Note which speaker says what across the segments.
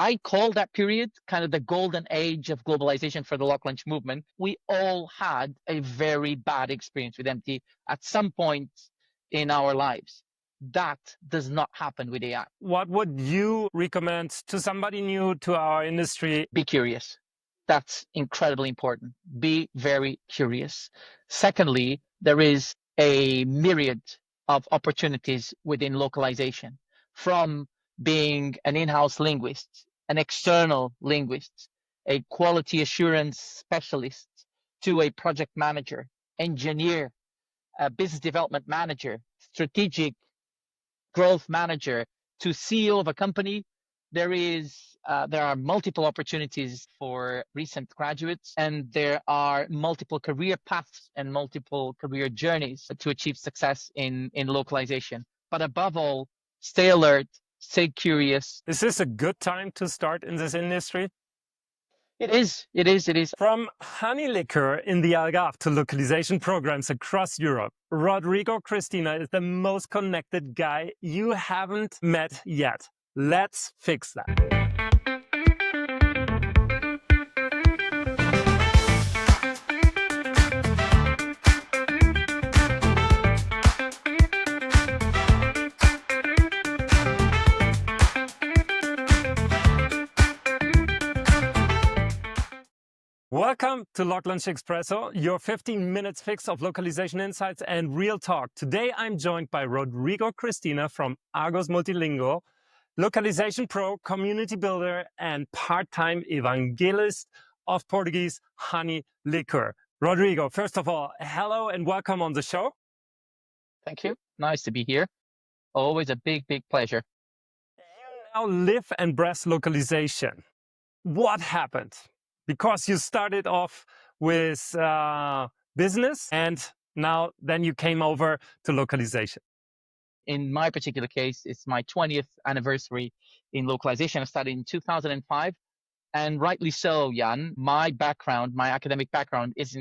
Speaker 1: I call that period kind of the golden age of globalization for the LocLunch movement. We all had a very bad experience with MT at some point in our lives. That does not happen with AI.
Speaker 2: What would you recommend to somebody new to our industry?
Speaker 1: Be curious. That's incredibly important. Be very curious. Secondly, there is a myriad of opportunities within localization, from being an in-house linguist, an external linguist, a quality assurance specialist, to a project manager, engineer, a business development manager, strategic growth manager, to CEO of a company. There are multiple opportunities for recent graduates, and there are multiple career paths and multiple career journeys to achieve success in localization. But above all, stay alert, stay curious.
Speaker 2: Is this a good time to start in this industry?
Speaker 1: It is.
Speaker 2: From honey liquor in the Algarve to localization programs across Europe, Rodrigo Cristina is the most connected guy you haven't met yet. Let's fix that. Welcome to LocLunch Expresso, your 15 minutes fix of localization insights and real talk. Today I'm joined by Rodrigo Cristina from Argos Multilingual, localization pro, community builder, and part-time evangelist of Portuguese honey liquor. Rodrigo, first of all, hello and welcome on the show.
Speaker 1: Thank you. Nice to be here. Always a big pleasure.
Speaker 2: You now live and breathe localization. What happened? Because you started off with business and then you came over to localization.
Speaker 1: In my particular case, it's my 20th anniversary in localization. I started in 2005, and rightly so, Jan. My background, my academic background, is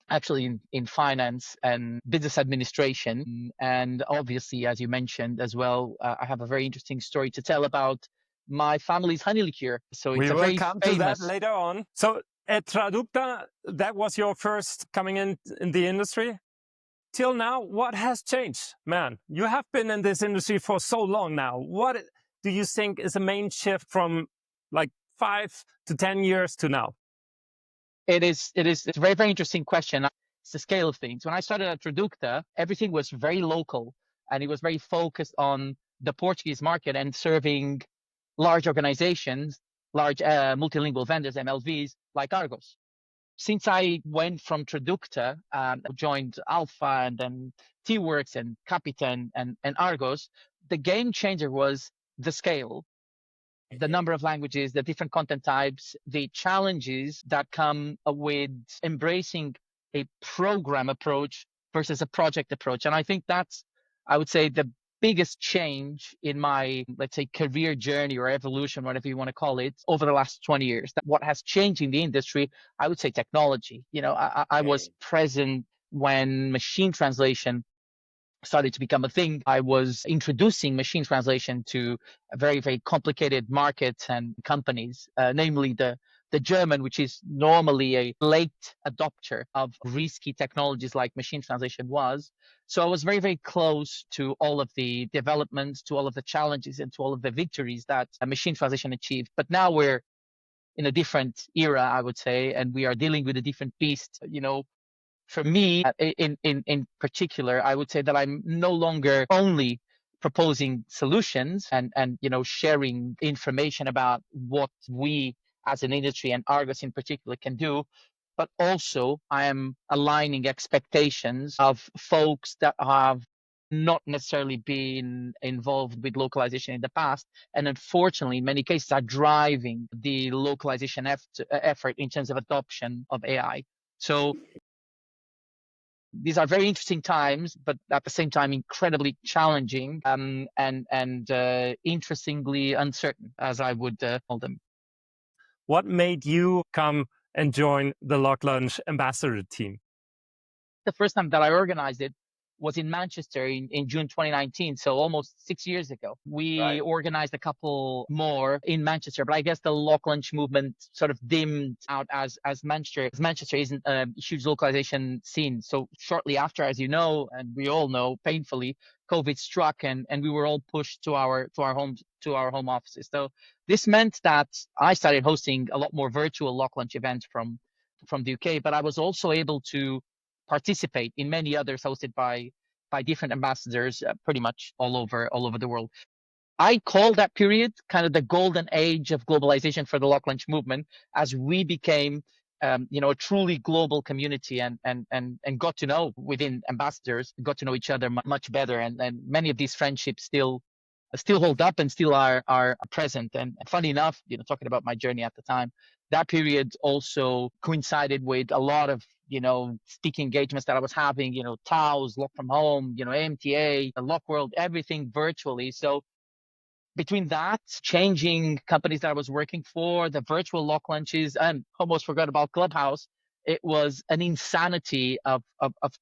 Speaker 1: actually in finance and business administration. And obviously, as you mentioned as well, I have a very interesting story to tell about my family's honey liqueur. So it's
Speaker 2: we
Speaker 1: a
Speaker 2: will
Speaker 1: very
Speaker 2: come
Speaker 1: famous...
Speaker 2: to that later on. So at Traducta, that was your first coming in the industry. Till now, what has changed? Man, you have been in this industry for so long now. What do you think is the main shift from like 5 to 10 years to now?
Speaker 1: It's a very interesting question. It's the scale of things. When I started at Traducta, everything was very local, and it was very focused on the Portuguese market and serving large organizations, large multilingual vendors, MLVs, like Argos. Since I went from Traducta, joined Alpha and then T-Works and Capitan and Argos, the game changer was the scale, the number of languages, the different content types, the challenges that come with embracing a program approach versus a project approach. And I think that's, I would say, the biggest change in my, let's say, career journey or evolution, whatever you want to call it, over the last 20 years. What has changed in the industry, I would say technology. You know, I was present when machine translation started to become a thing. I was introducing machine translation to a very complicated markets and companies, namely the German, which is normally a late adopter of risky technologies like machine translation was. So I was very close to all of the developments, to all of the challenges, and to all of the victories that machine translation achieved. But now we're in a different era, I would say, and we are dealing with a different beast. You know, for me, in particular, I would say that I'm no longer only proposing solutions and you know, sharing information about what we as an industry and Argos in particular can do, but also I am aligning expectations of folks that have not necessarily been involved with localization in the past, and unfortunately in many cases are driving the localization effort in terms of adoption of AI. So these are very interesting times, but at the same time incredibly challenging and interestingly uncertain, as I would call them.
Speaker 2: What made you come and join the LocLunch ambassador team?
Speaker 1: The first time that I organized it was in Manchester in June 2019, so almost 6 years ago. We organized a couple more in Manchester, but I guess the LocLunch movement sort of dimmed out as Manchester isn't a huge localization scene. So shortly after, as you know, and we all know, painfully, COVID struck, and we were all pushed to our homes, to our home offices. So this meant that I started hosting a lot more virtual LocLunch events from the UK, but I was also able to participate in many others hosted by different ambassadors, pretty much all over the world. I call that period kind of the golden age of globalization for the LocLunch movement, as we became a truly global community, and got to know, within ambassadors, got to know each other much better, and many of these friendships still hold up and still are present. And funny enough, talking about my journey at the time, that period also coincided with a lot of speaking engagements that I was having, TAOs, Lock from Home, AMTA, Lock World, everything virtually. So between that, changing companies that I was working for, the virtual lock lunches, and almost forgot about Clubhouse, it was an insanity of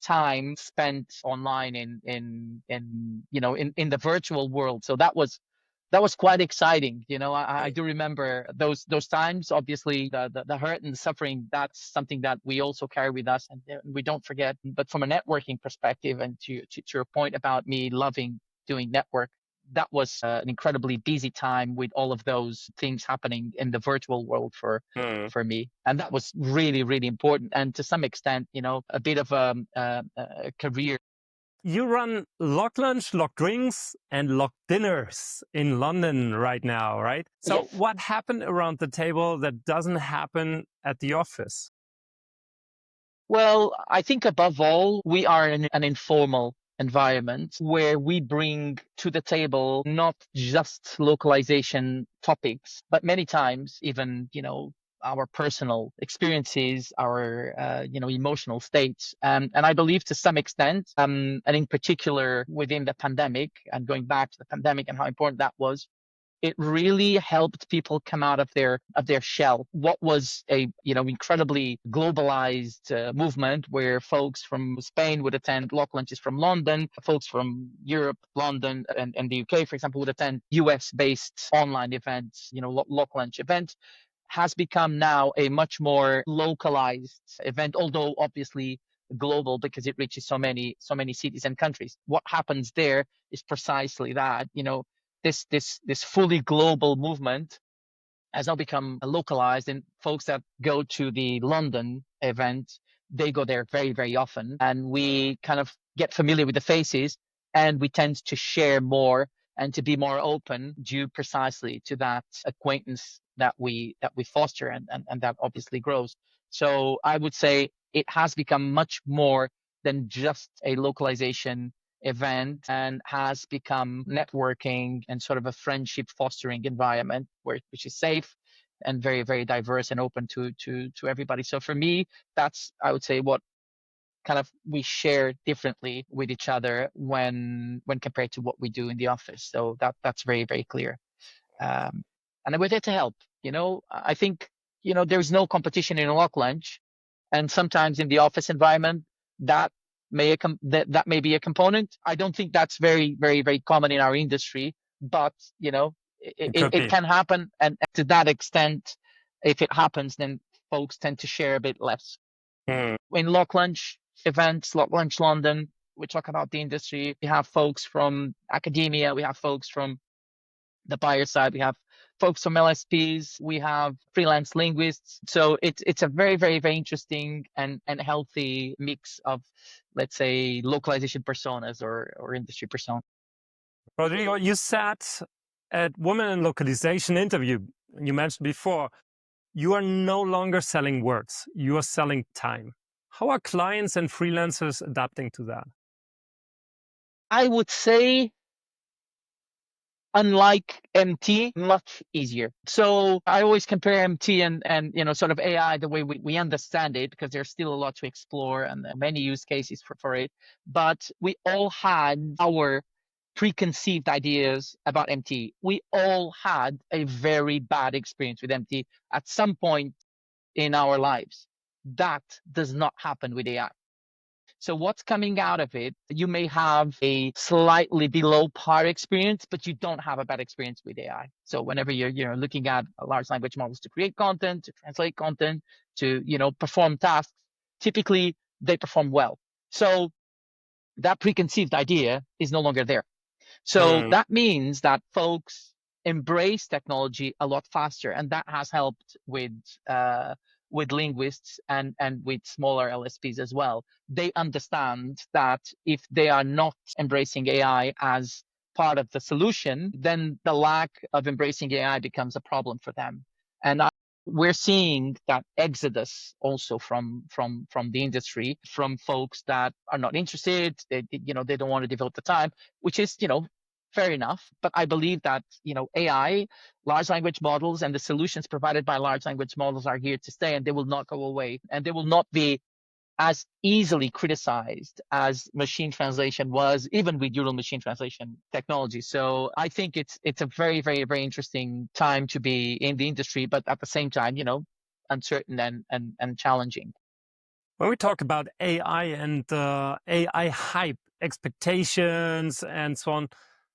Speaker 1: time spent online in the virtual world. So that was quite exciting. I do remember those times. Obviously, the hurt and the suffering, that's something that we also carry with us, and we don't forget. But from a networking perspective, and to your point about me loving doing network, that was an incredibly busy time with all of those things happening in the virtual world for me, and that was really, really important, and to some extent, a bit of a career.
Speaker 2: You run Lock Lunch, Lock Drinks, and Lock Dinners in London right now, right? So,
Speaker 1: Yes.
Speaker 2: what happened around the table that doesn't happen at the office?
Speaker 1: Well, I think above all, we are in an informal environment where we bring to the table not just localization topics, but many times even, our personal experiences, our, emotional states. And I believe to some extent, and in particular within the pandemic, and going back to the pandemic and how important that was, it really helped people come out of their shell. What was a incredibly globalized movement, where folks from Spain would attend lock lunches from London, folks from Europe, London, and the UK, for example, would attend US based online events, lock lunch events, has become now a much more localized event, although obviously global, because it reaches so many cities and countries. What happens there is precisely that. This fully global movement has now become localized, and folks that go to the London event, they go there very, very often, and we kind of get familiar with the faces, and we tend to share more and to be more open, due precisely to that acquaintance that we foster, and that obviously grows. So I would say it has become much more than just a localization event, and has become networking and sort of a friendship fostering environment, which is safe and very, very diverse and open to everybody. So for me, that's, I would say, what kind of we share differently with each other when compared to what we do in the office. So that's very, very clear. And we're there to help. I think there's no competition in a lock lunch, and sometimes in the office environment, that that may be a component. I don't think that's very, very, very common in our industry, but
Speaker 2: It
Speaker 1: it,
Speaker 2: could
Speaker 1: it
Speaker 2: be.
Speaker 1: can happen, and to that extent, if it happens, then folks tend to share a bit less.
Speaker 2: Hmm.
Speaker 1: In Lock Lunch events, Lock Lunch London, we talk about the industry. We have folks from academia, we have folks from the buyer side, we have folks from LSPs, we have freelance linguists. So it's a very, very, very interesting and healthy mix of, let's say, localization personas, or industry personas.
Speaker 2: Rodrigo, you said at Women in Localization interview, you mentioned before, you are no longer selling words, you are selling time. How are clients and freelancers adapting to that?
Speaker 1: I would say, unlike MT, much easier. So I always compare MT and sort of AI, the way we understand it, because there's still a lot to explore and many use cases for it. But we all had our preconceived ideas about MT. We all had a very bad experience with MT at some point in our lives. That does not happen with AI. So what's coming out of it? You may have a slightly below par experience, but you don't have a bad experience with AI. So whenever you're looking at large language models to create content, to translate content, to perform tasks, typically they perform well. So that preconceived idea is no longer there. So
Speaker 2: Hmm.
Speaker 1: that means that folks embrace technology a lot faster, and that has helped with linguists and with smaller LSPs as well. They understand that if they are not embracing AI as part of the solution, then the lack of embracing AI becomes a problem for them. And we're seeing that exodus also from the industry, from folks that are not interested. They don't want to devote the time, which is fair enough. But I believe that AI, large language models, and the solutions provided by large language models are here to stay, and they will not go away, and they will not be as easily criticized as machine translation was, even with neural machine translation technology. So I think it's a very, very, very interesting time to be in the industry, but at the same time, uncertain and challenging.
Speaker 2: When we talk about AI and AI hype, expectations, and so on,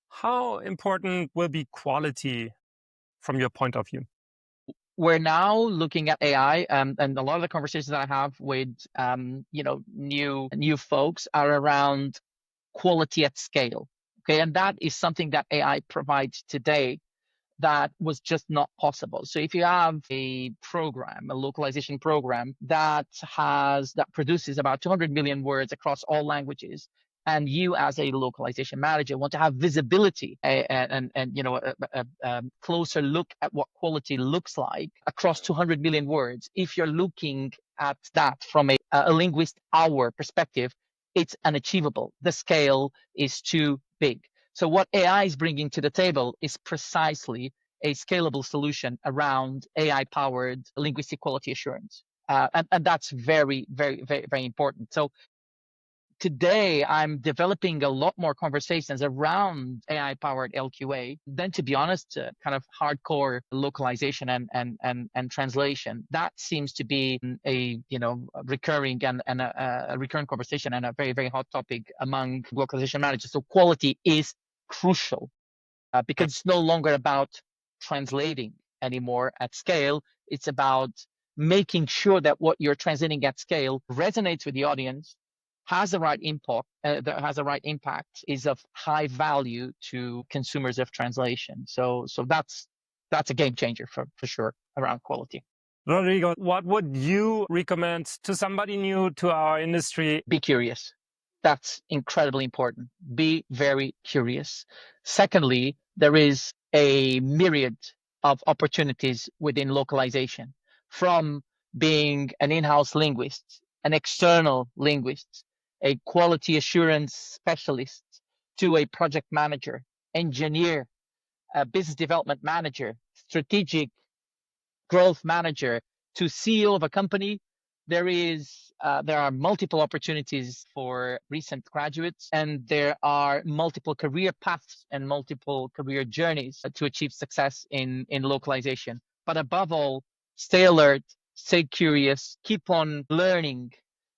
Speaker 2: how important will be quality from your point of view?
Speaker 1: We're now looking at AI, and a lot of the conversations that I have with new folks are around quality at scale. Okay, and that is something that AI provides today that was just not possible. So if you have a program, a localization program that produces about 200 million words across all languages, and you as a localization manager want to have visibility and a closer look at what quality looks like across 200 million words, if you're looking at that from a linguist hour perspective, it's unachievable. The scale is too big. So what AI is bringing to the table is precisely a scalable solution around AI-powered linguistic quality assurance. And that's very, very, very, very important. So today, I'm developing a lot more conversations around AI-powered LQA than, to be honest, kind of hardcore localization and translation. That seems to be a recurring and a recurrent conversation and a very, very hot topic among localization managers. So quality is crucial because it's no longer about translating anymore at scale. It's about making sure that what you're translating at scale resonates with the audience, has the right impact, is of high value to consumers of translation. So that's a game changer for sure around quality.
Speaker 2: Rodrigo, what would you recommend to somebody new to our industry?
Speaker 1: Be curious. That's incredibly important. Be very curious. Secondly, there is a myriad of opportunities within localization, from being an in-house linguist, an external linguist, a quality assurance specialist, to a project manager, engineer, a business development manager, strategic growth manager, to CEO of a company. There are multiple opportunities for recent graduates, and there are multiple career paths and multiple career journeys to achieve success in localization. But above all, stay alert, stay curious, keep on learning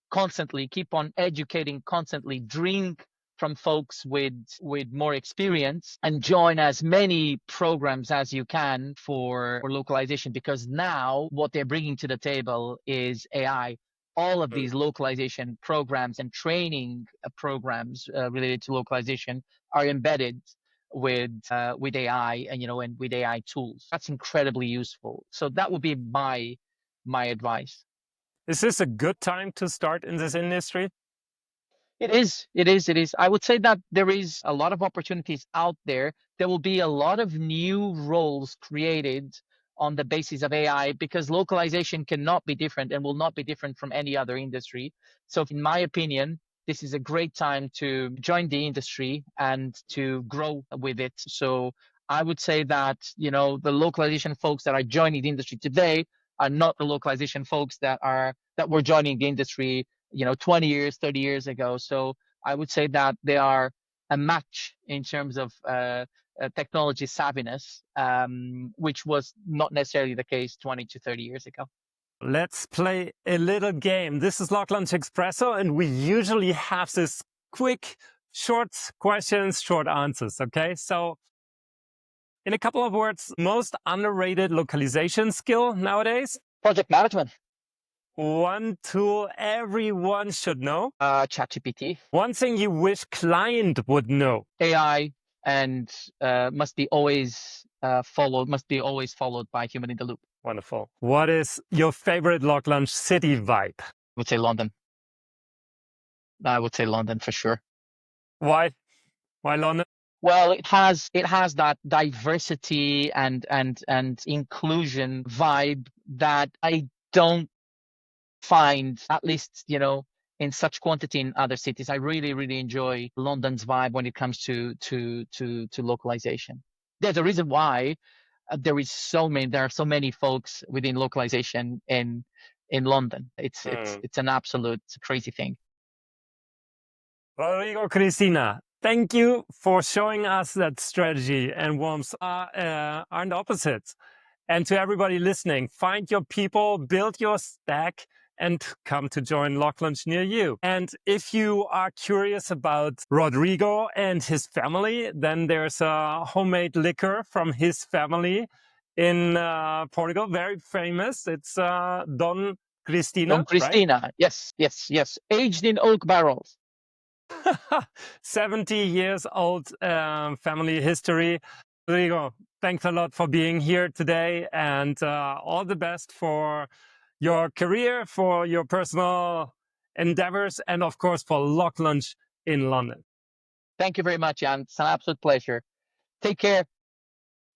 Speaker 1: constantly, keep on educating constantly, drink from folks with more experience, and join as many programs as you can for localization, because now what they're bringing to the table is AI. All of these localization programs and training programs related to localization are embedded with AI, and with AI tools. That's incredibly useful. So that would be my advice.
Speaker 2: Is this a good time to start in this industry?
Speaker 1: It is. It is. It is. I would say that there is a lot of opportunities out there. There will be a lot of new roles created on the basis of AI, because localization cannot be different and will not be different from any other industry. So, in my opinion, this is a great time to join the industry and to grow with it. So, I would say that, the localization folks that are joining the industry today are not the localization folks that were joining the industry 20 years, 30 years ago. So I would say that they are a match in terms of technology savviness, which was not necessarily the case 20 to 30 years ago.
Speaker 2: Let's play a little game. This is LocLunch Expresso, and we usually have this quick, short questions, short answers, okay? So, in a couple of words, most underrated localization skill nowadays?
Speaker 1: Project management.
Speaker 2: One tool everyone should know?
Speaker 1: ChatGPT.
Speaker 2: One thing you wish client would know?
Speaker 1: AI and must be always followed by human in the loop.
Speaker 2: Wonderful. What is your favorite LocLunch city vibe?
Speaker 1: I would say London. I would say London for sure.
Speaker 2: Why? Why London?
Speaker 1: Well, it has that diversity and inclusion vibe that I don't find, at least, in such quantity in other cities. I really, really enjoy London's vibe when it comes to localization. There's a reason why there are so many folks within localization in London. It's an absolute crazy thing.
Speaker 2: Rodrigo Cristina, thank you for showing us that strategy and warmth aren't opposites. And to everybody listening, find your people, build your stack, and come to join LocLunch near you. And if you are curious about Rodrigo and his family, then there's a homemade liquor from his family in Portugal, very famous. It's Don Cristina,
Speaker 1: Don Cristina, right? Yes. Aged in oak barrels.
Speaker 2: 70 years old family history. Rodrigo, thanks a lot for being here today, and all the best for your career, for your personal endeavors, and of course for LocLunch in London.
Speaker 1: Thank you very much, Jan. It's an absolute pleasure. Take care.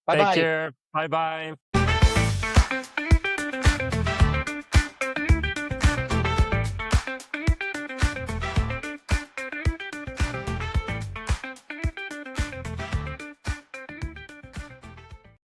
Speaker 1: Bye-bye.
Speaker 2: Take care. Bye-bye.